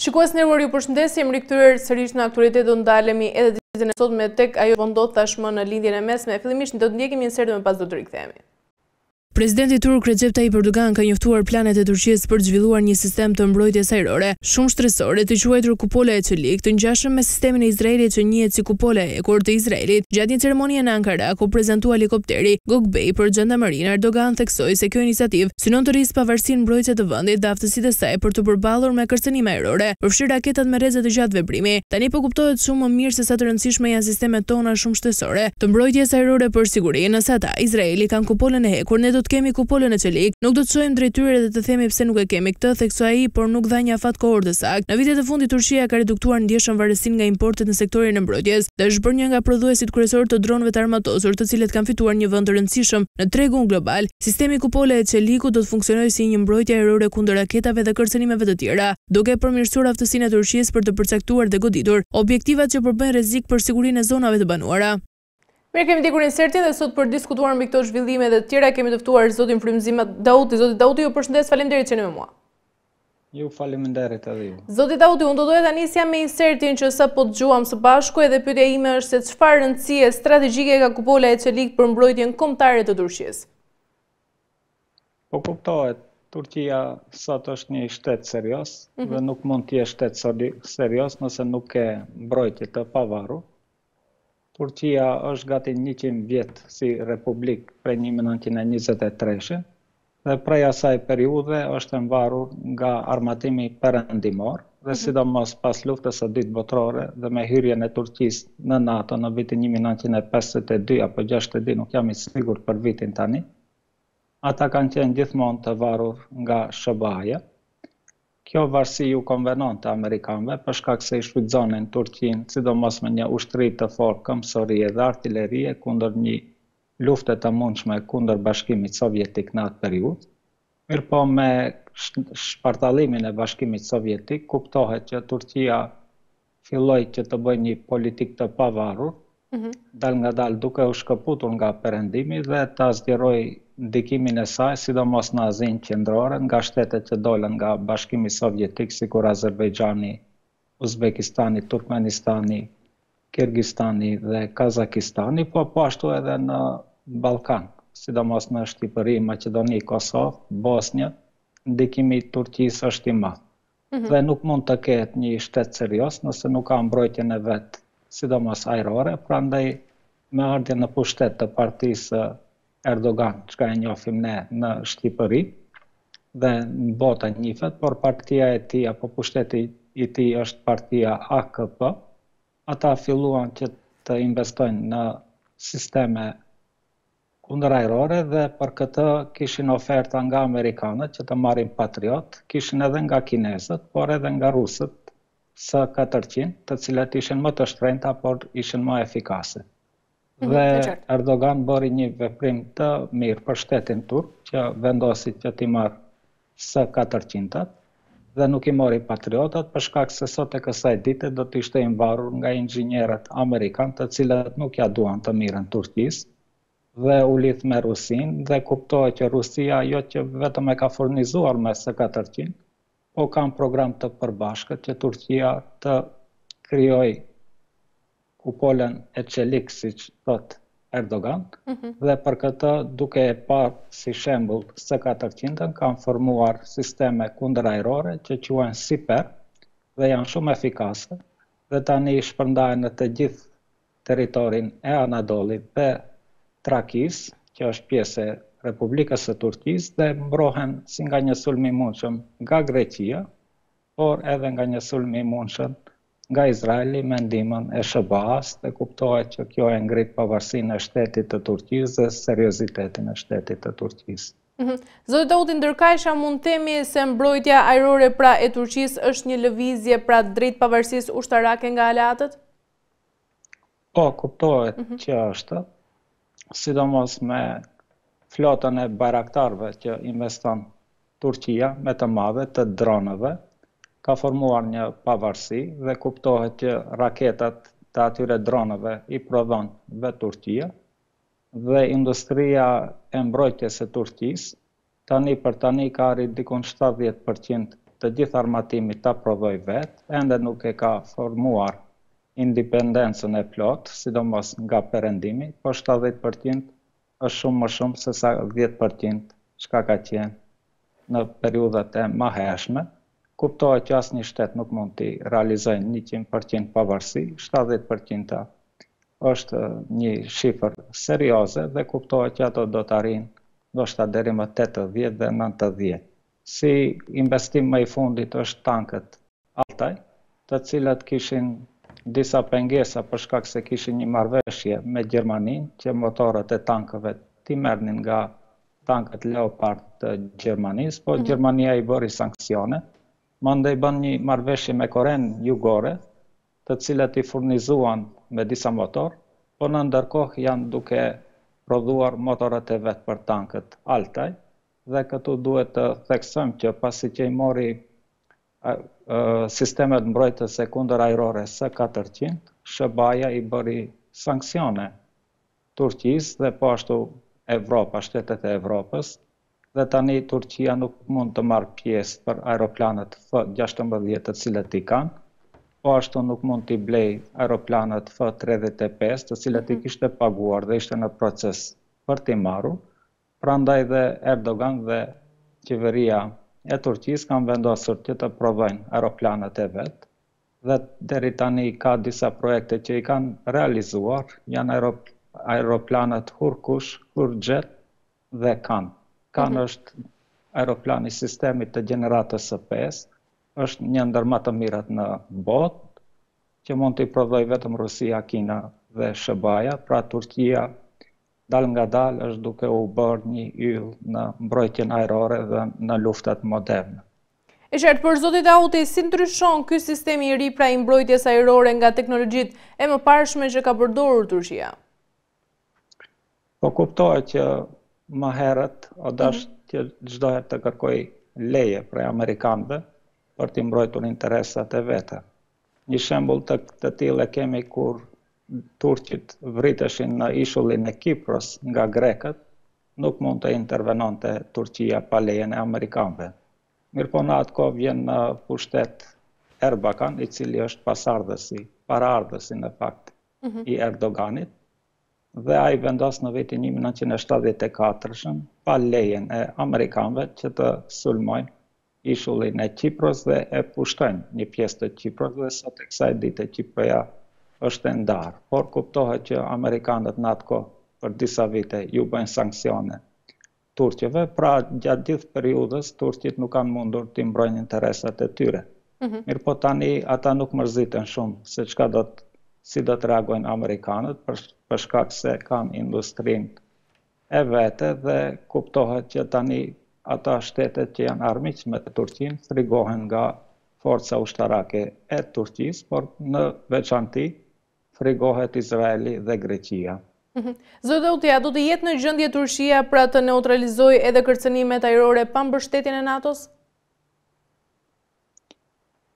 Shikues nderuar, ju përshëndesim, rikthyer sërish në aktualitet, do ndalemi edhe ditën e sotme tek ajo që ndodh tashmë në lindjen e mesme. Fillimisht do të ndjekim një insertë, më pas do të rikthehemi. Presidenti turk Recep Tayyip Erdogan ka njoftuar planet e Turqisë për të zhvilluar një sistem të mbrojtjes ajrore shumë shtresore, të quajtur kupola e Çelik, të ngjashëm me sistemin e Izraelit që njihet si kupola e ekur të Izraelit. Gjatë një ceremonie në Ankara, ku prezantua helikopteri Gökbey për Xhandarmerinë, Erdogan theksoi se kjo iniciativë synon të rrisë pavarësinë mbrojtëse të vendit dhe aftësitë e saj për të përballur me kërcënime ajrore, përfshirë raketat me rreze të gjatë veprimi. Tani po kuptohet shumë më mirë se sa të rëndësishme janë sistemet tona shumë shtresore të mbrojtjes ajrore për siguri. Nëse ata, Izraeli, kanë kupolën e ekur, ne do të kemi kupolën e Çelik, nuk do të çojmë drejt tyre dhe të themi pse nuk e kemi këtë, theksoi ai, por nuk dha një afat kohor të saktë. Në vitet e fundit Turqia ka reduktuar ndjeshëm varësinë nga importet në sektorin e mbrojtjes dhe është bërë një nga prodhuesit kryesorë të dronëve të armatosur, të cilët kanë fituar një vend të rëndësishëm në tregun global. Sistemi kupole e Çelikut do të funksionojë si një mbrojtje ajrore kundër raketave dhe kërcënimeve të tjera, duke përmirësuar aftësinë e Turqisë për të përcaktuar dhe goditur objektivat që përbëjnë rrezik për sigurinë e zonave të banuara. Mirë, kemi ndjekur insertin dhe sot për diskutuar mbi këto zhvillime dhe të tjera kemi të ftuar zotin Frymëzim Dauti. Zoti Dauti, ju përshëndes, faleminderit që jeni me mua. Ju faleminderit edhe ju. Zoti Dauti, unë do doja ta nisja me insertin që sapo dëgjuam së bashku, edhe pyetja ime është se çfarë rëndësie strategjike ka kupola e Çelik për mbrojtjen kombëtare të Turqisë? Po kuptohet, Turqia sot është një shtet serioz dhe nuk mund të jetë shtet serioz nëse nuk ka mbrojtje të pavarur. Turqia është gati 100 vjet si republik prej 1923 dhe prej asaj periudhe është e mbarur nga armatimi perëndimor dhe sidomos pas luftës së dytë botërore dhe me hyrjen e Turqisë në NATO në vitin 1952 apo 62, nuk jam i sigurt për vitin tani. Ata kanë qenë gjithmonë të varur nga SBA-ja. Kjo varësi ju konvenon të Amerikanëve për shkak se i shfrytëzonin Turqinë sidomos me një ushtri të fortë këmbësorie dhe artillerie kundër një lufte të mundshme kundër Bashkimit Sovjetik në atë periudhë. Mirëpo me shpartallimin e Bashkimit Sovjetik kuptohet që Turqia filloi që të bëjë një politikë të pavarur, dal nga dal duke u shkëputur nga perëndimi dhe ta zgjeroi ndikimin e saj, sidomos në Azinë Qendrore, nga shtetet që dolën nga Bashkimi Sovjetik, sikur Azerbajxhani, Uzbekistani, Turkmenistani, Kirgistani dhe Kazakistani, po ashtu edhe në Ballkan, sidomos në Shqipëri, Maqedoni, Kosovë, Bosnjë, ndikimi i Turqisë është i madh. Dhe nuk mund të ketë një shtet serioz nëse nuk ka mbrojtjen e vet, sidomos ajrore, prandaj me ardhjen në pushtet të partisë Erdogan, çka e njohim ne në Shqipëri dhe në botë njihet, por partia e tij apo pushteti i tij është partia AKP. Ata filluan që të investojnë në sisteme kundërajrore dhe për këtë kishin oferta nga amerikanët që të marrin Patriot, kishin edhe nga kinezët, por edhe nga rusët S-400, të cilat ishin më të shtrenjta, por ishin më efikase. Dhe Erdogan bëri një veprim të mirë për shtetin turk, që vendosi që t'i marrë S-400-at dhe nuk i mori patriotat për shkak se sot e kësaj dite do të ishte i mbarur nga inxhinierët amerikanë, të cilët nuk ja duan të mirën Turqisë dhe u lidh me Rusinë dhe kuptohet që Rusia jo që vetëm e ka furnizuar me S-400, po kanë program të përbashkët që Turqia të krijojë kupolën e Çelik, siç thot Erdogan, dhe për këtë duke e parë si shembull S-400-ën kanë formuar sisteme kundërajrore që quhen Siper dhe janë shumë efikase dhe tani shpërndahen në të gjithë territorin e Anadolit dhe Trakis, që është pjesë e Republikës së Turqisë, dhe mbrohen si nga një sulm i mundshëm nga Greqia, por edhe nga një sulm i mundshëm nga Izraeli me ndihmën e SBA-s, dhe kuptohet që kjo e ngrit pavarësinë e shtetit të Turqisë dhe seriozitetin e shtetit të Turqisë. Zoti Dauti, ndërkajsha mund themi se mbrojtja ajrore pra e Turqisë është një lëvizje pra drejt pavarësisë ushtarake nga aleatët? Po, kuptohet që është. sidomos me flotën e bajraktarëve që investon Turqia me të madhe të dronëve, ka formuar një pavarësi dhe kuptohet që raketat të atyre dronëve i prodhon vetë Turqia dhe industria e mbrojtjes së Turqisë tani për tani ka arrit dikun 70% të gjithë armatimit ta prodhoj vetë, ende nuk e ka formuar independencën e plotë, sidomos nga perëndimi, po 70% është shumë më shumë se sa 10% çka ka qenë në periudhat e mëhershme. Kuptohet që asnjë shtet nuk mund të realizojë 100% pavarësi, 70% është një shifër serioze dhe kuptohet që ato do të arrijnë ndoshta deri më 80 dhe 90. Si investim më i fundit është tankët Altaj, të cilët kishin disa pengesa për shkak se kishin një marrëveshje me Gjermaninë që motorët e tankëve t'i merrnin nga tankët Leopard të Gjermanisë, po Gjermania i bëri sanksione. Mandej bën një marrëveshje me Korenë Jugore, të cilët i furnizuan me disa motor, po në ndërkohë janë duke prodhuar motorët e vetë për tankët Altaj, dhe këtu duhet të theksojmë që pasi që i mori sistemet mbrojtëse kundërajrore S-400, SBA i bëri sanksione Turqisë dhe po ashtu Evropa, shtetet e Evropës, dhe tani Turqia nuk mund të marrë pjesë për aeroplanet F-16 të cilët i kanë, po ashtu nuk mund t'i blej aeroplanet F-35 të cilët i kishte paguar dhe ishte në proces për t'i marrë. Prandaj dhe Erdogan dhe qeveria e Turqisë kanë vendosur që të prodhojnë aeroplanet e vetë dhe deri tani ka disa projekte që i kanë realizuar, janë aeroplanet Hurkush, Hurjet dhe Kan. Kan është aeroplani sistemit të gjeneratës së 5, është një ndër më të mirat në botë, që mund t'i prodhoj vetëm Rusia, Kina dhe SBA, pra Turqia dal nga dal është duke u bërë një yll në mbrojtjen ajrore dhe në luftat moderne. E qartë, për zotit Auti, si ndryshon ky sistemi i ri pra i mbrojtjes ajrore nga teknologjitë e mëparshme që ka përdorur Turqia? Po kuptohet që më herët o dash që çdo herë të kërkoj leje prej amerikanëve për t'i mbrojtur interesat e veta. Një shembull të tillë kemi kur turqit vriteshin në ishullin e Kipros nga grekët, nuk mund të intervenonte Turqia pa lejen e amerikanëve. Mirëpo në atë kohë vjen në pushtet Erbakan, i cili është paraardhësi në fakt i Erdoganit, dhe ai vendos në vitin 1974 pa lejen e amerikanëve që të sulmojnë ishullin e Kipros dhe e pushtojnë një pjesë të Kipros dhe sot e kësaj dite Kiproja është e ndarë, por kuptohet që amerikanët në atë kohë për disa vite ju bëjnë sanksione turqeve, pra gjatë gjithë periudhës turqit nuk kanë mundur t'i mbrojnë interesat e tyre. Mirëpo tani ata nuk mërziten shumë se si do të reagojnë amerikanët për shkak se kanë industrinë e vete dhe kuptohet që tani ata shtetet që janë armiq me Turqinë frigohen nga forca ushtarake e Turqisë, por në veçanti frigohet Izraeli dhe Greqia. Zotë Auti, do të jetë në gjendje Turqia pra të neutralizojë edhe kërcënimet ajrore pa mbështetjen e NATO-s?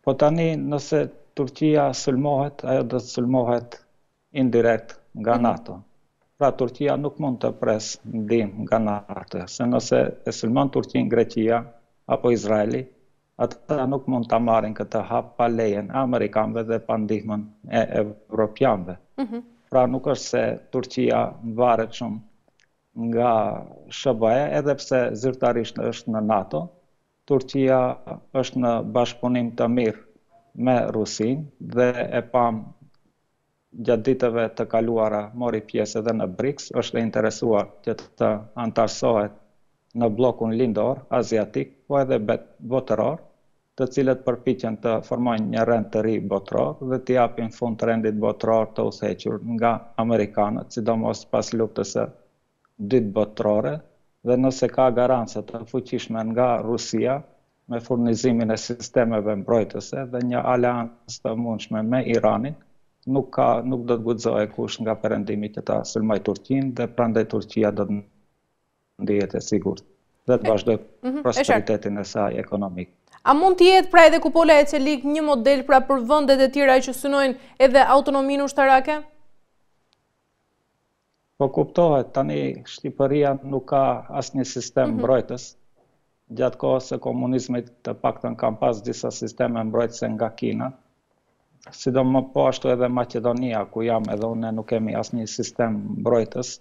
Po tani nëse Turqia sulmohet, ajo do të sulmohet indirekt nga NATO. Pra Turqia nuk mund të pres ndihmë nga NATO, se nëse e sulmon Turqinë Greqia apo Izraeli, ata nuk mund ta marrin këtë hap pa lejen e amerikanëve dhe pa ndihmën e evropianëve. Pra nuk është se Turqia varet shumë nga SBA, edhe pse zyrtarisht është në NATO, Turqia është në bashkëpunim të mirë me Rusinë dhe e pam gjatë ditëve të kaluara mori pjesë edhe në BRICS, është e interesuar që të antarësohet në blokun lindor aziatik, po edhe botëror, të cilët përpiqen të formojnë një rend të ri botëror dhe t'i japin fund rendit botëror të udhëhequr nga amerikanët, sidomos pas luftës së dytë botërore, dhe nëse ka garanca të fuqishme nga Rusia me furnizimin e sistemeve mbrojtëse dhe një aleancë të mundshme me Iranin, nuk do të guxohet kush nga perëndimi që ta sulmoj Turqinë dhe prandaj Turqia do të ndihet e sigurt dhe të vazhdoj prosperitetin e saj ekonomik. A mund të jetë pra edhe kupola e Celik një model pra për vendet e tjera që synojnë edhe autonominë ushtarake? Po kuptohet, tani Shqipëria nuk ka asnjë sistem mbrojtës. Gjatë kohës së komunizmit të paktën kam pas disa sisteme mbrojtëse nga Kina. Sidomos po ashtu edhe Maqedonia, ku jam edhe unë, nuk kemi asnjë sistem mbrojtës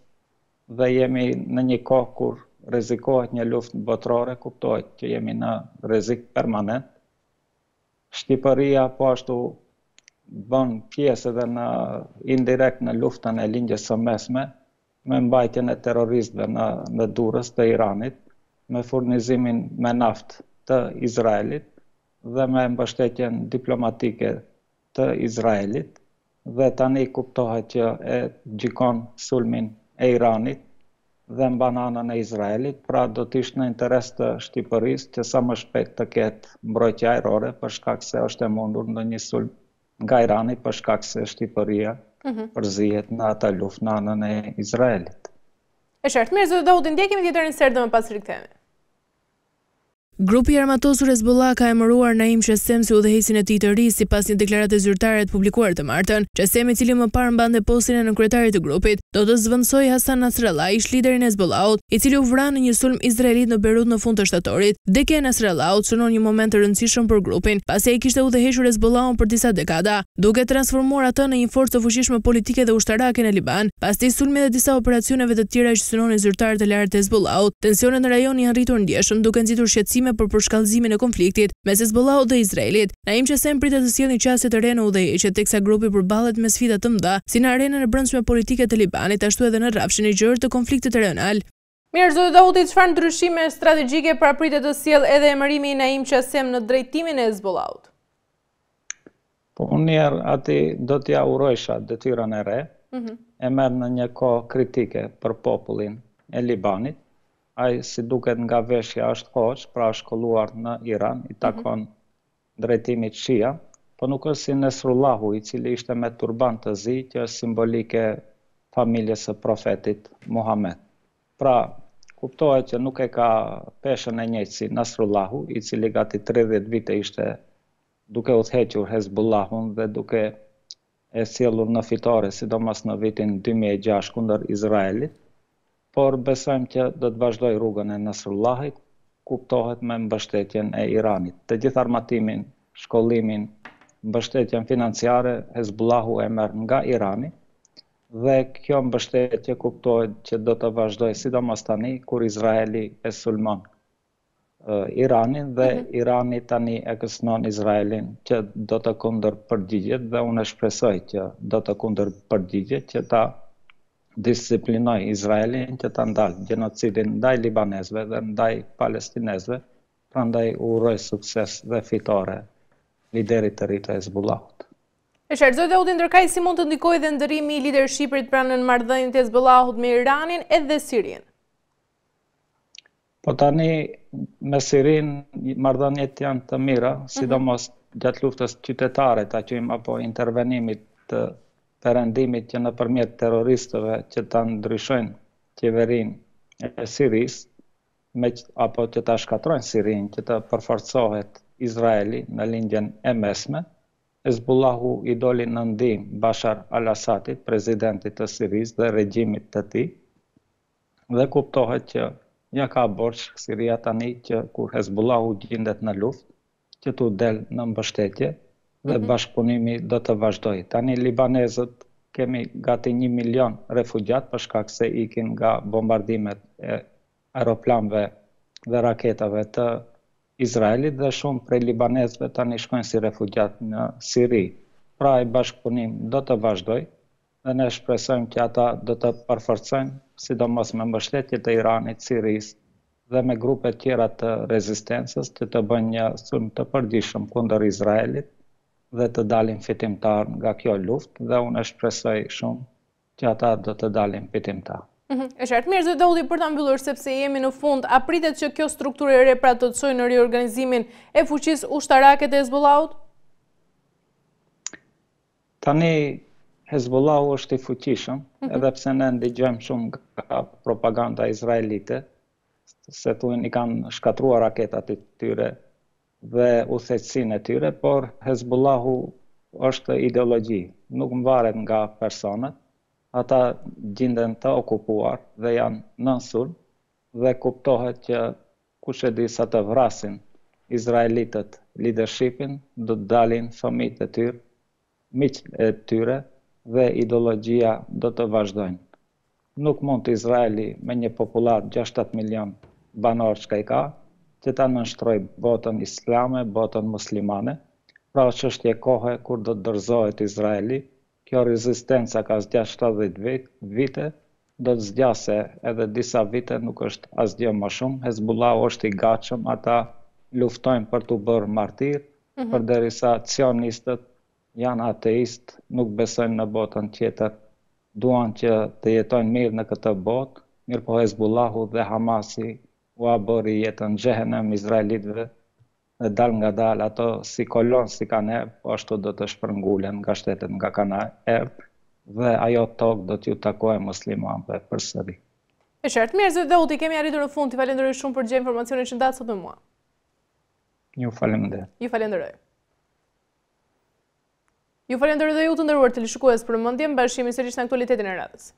dhe jemi në një kohë kur rrezikohet një luftë botërore, kuptohet që jemi në rrezik permanent. Shqipëria po ashtu bën pjesë edhe indirekt në luftën e lindjes së mesme me mbajtjen e terroristëve në Durrës të Iranit, me furnizimin me naftë të Izraelit dhe me mbështetjen diplomatike të Izraelit, dhe tani kuptohet që e gjikon sulmin e Iranit dhe mban anën e Izraelit, pra do të ishte në interes të Shqipërisë që sa më shpejt të ketë mbrojtje ajrore, për shkak se është e mundur ndonjë sulm nga Irani, për shkak se Shqipëria përzihet në atë luftë në anën e Izraelit. E qartë, mirë, zotë Daudi, ndjekim tjetër në serdë më pas rikthehemi. Grupi i armatosur Hezbollah ka emëruar Naim Qasem si udhëheqësin e tij të ri sipas një deklarate zyrtare të publikuar të martën. Qasem, i cili më parë mbante postin e nënkretarit të grupit, do të zvendësojë Hasan Nasrallah, ish liderin e Hezbollahut, i cili u vra në një sulm izraelit në Beirut në fund të shtatorit. Vdekja e Nasrallahut synon një moment të rëndësishëm për grupin, pasi ai kishte udhëhequr Hezbollahun për disa dekada, duke transformuar atë në një forcë të fuqishme politike dhe ushtarake në Liban. Pas këtij sulmi dhe disa operacioneve të tjera që synonin zyrtarët e lartë të Hezbollahut, tensionet në rajon janë rritur ndjeshëm, duke nxitur shqetësim për përshkallëzimin e konfliktit mes Hezbollahut dhe Izraelit. Naim Qasem pritet të sjellë një qasje të re në udhëheqje, teksa grupi përballet me sfida të mëdha, si në arenën e brendshme politike të Libanit, ashtu edhe në rrafshin e gjerë të konfliktit rajonal. Mirë, zotë Daudi, çfarë ndryshime strategjike pritet të sjellë edhe emërimi i Naim Qasem në drejtimin e Hezbollahut? Po unë aty do t'ja urojsha detyrën e re, e merr në një kohë kritike për popullin e Libanit. Ai, si duket nga veshja, është hoç, pra është shkolluar në Iran, i takon drejtimit Shia, po nuk është si Nesrullahu, i cili ishte me turban të zi, që është simbolike familjes së profetit Muhammed. Pra, kuptohet që nuk e ka peshën e njëjtë si Nesrullahu, i cili gati 30 vite ishte duke udhëhequr Hezbollahun dhe duke e sjellur në fitore, sidomos në vitin 2006 kundër Izraelit. Por besojmë që do të vazhdoj rrugën e Nasrullahit, kuptohet me mbështetjen e Iranit. Të gjithë armatimin, shkollimin, mbështetjen financiare, Hezbollahu e merr nga Irani, dhe kjo mbështetje kuptohet që do të vazhdoj sidomos tani kur Izraeli e sulmon Iranin dhe Irani tani e kërcënon Izraelin që do të kundërpërgjigjet, dhe unë shpresoj që do të kundërpërgjigjet, që ta disiplinoj Izraelin që ta ndalë genocidin ndaj libanezëve dhe ndaj palestinezëve, prandaj uroj sukses dhe fitore liderit të ri të Hezbollahut. E qartë, zotë Daudi, ndërkaq si mund të ndikojë dhe ndërrimi i lidershipit pranë marrëdhëniet të Hezbollahut me Iranin edhe Sirin? Po tani me Sirin marrëdhëniet janë të mira, sidomos gjatë luftës qytetare, ta quajmë, apo intervenimit të perëndimit që nëpërmjet terroristëve që ta ndryshojnë qeverinë e Sirisë, apo që ta shkatrojnë Sirinë, që të përforcohet Izraeli në lindjen e mesme, Hezbollahu i doli në ndihmë Bashar al-Assadit, presidentit të Sirisë dhe regjimit të tij, dhe kuptohet që ja ka borxh Siria tani që kur Hezbollahu gjendet në luftë, që tu del në mbështetje dhe bashkëpunimi do të vazhdoj. Tani libanezët kemi gati 1 milion refugjat për shkak se ikin nga bombardimet e aeroplanëve dhe raketave të Izraelit, dhe shumë prej libanezëve tani shkojnë si refugjat në Siri. Pra ai bashkëpunim do të vazhdoj dhe ne shpresojmë që ata do të përforcojnë, sidomos me mbështetje të Iranit, Sirisë dhe me grupe tjera të rezistencës, që të bëjnë një sulm të përgjithshëm kundër Izraelit dhe të dalin fitimtar nga kjo luftë, dhe unë shpresoj shumë që ata do të dalin fitimtar. E qartë, mirë, zotë Daudi, për ta mbyllur, sepse jemi në fund, a pritet që kjo strukturë e re pra të çojë në riorganizimin e fuqisë ushtarake të Hezbollahut? Tani Hezbollahu është i fuqishëm, edhe pse ne ndigjojmë shumë nga propaganda izraelite, se thuin i kanë shkatruar raketat e tyre dhe udhëheqësinë e tyre, por Hezbollahu është ideologji, nuk mvaret nga personat, ata gjenden të okupuar dhe janë nën sulm dhe kuptohet që kush e di sa të vrasin izraelitët leadershipin, do të dalin fëmijët e tyre, miqtë e tyre dhe ideologjia do të vazhdojnë. Nuk mund të Izraeli me një popullat 60 milion banor që i ka, që ta nënshtroj botën islame, botën muslimane, pra çështje kohe kur do të dorëzohet Izraeli, kjo rezistenca ka zgjatur 70 vite, do të zgjase edhe disa vite, nuk është asgjë më shumë. Hezbollahu është i gatshëm, ata luftojnë për të bërë martir, përderisa sionistët janë ateist, nuk besojnë në botën tjetër, duan që të jetojnë mirë në këtë botë, mirë po Hezbollahu dhe Hamasi u abori jetën xhehenem izraelitëve dhe dal nga dal ato si kolon si kanë erdhur, po ashtu do të shpërngulen nga shtetet nga kanë erdhur dhe ajo tokë do t'ju takojë muslimanëve përsëri. E qartë, mirë zot Dauti, kemi arritur në fund. Ti falenderoj shumë për gjë informacionin që ndatë sot me mua. Ju falenderoj. Ju falenderoj. Ju falenderoj dhe ju të nderuar televizionistë për vëmendjen, bashkëmi sërish në aktualitetin e radhës.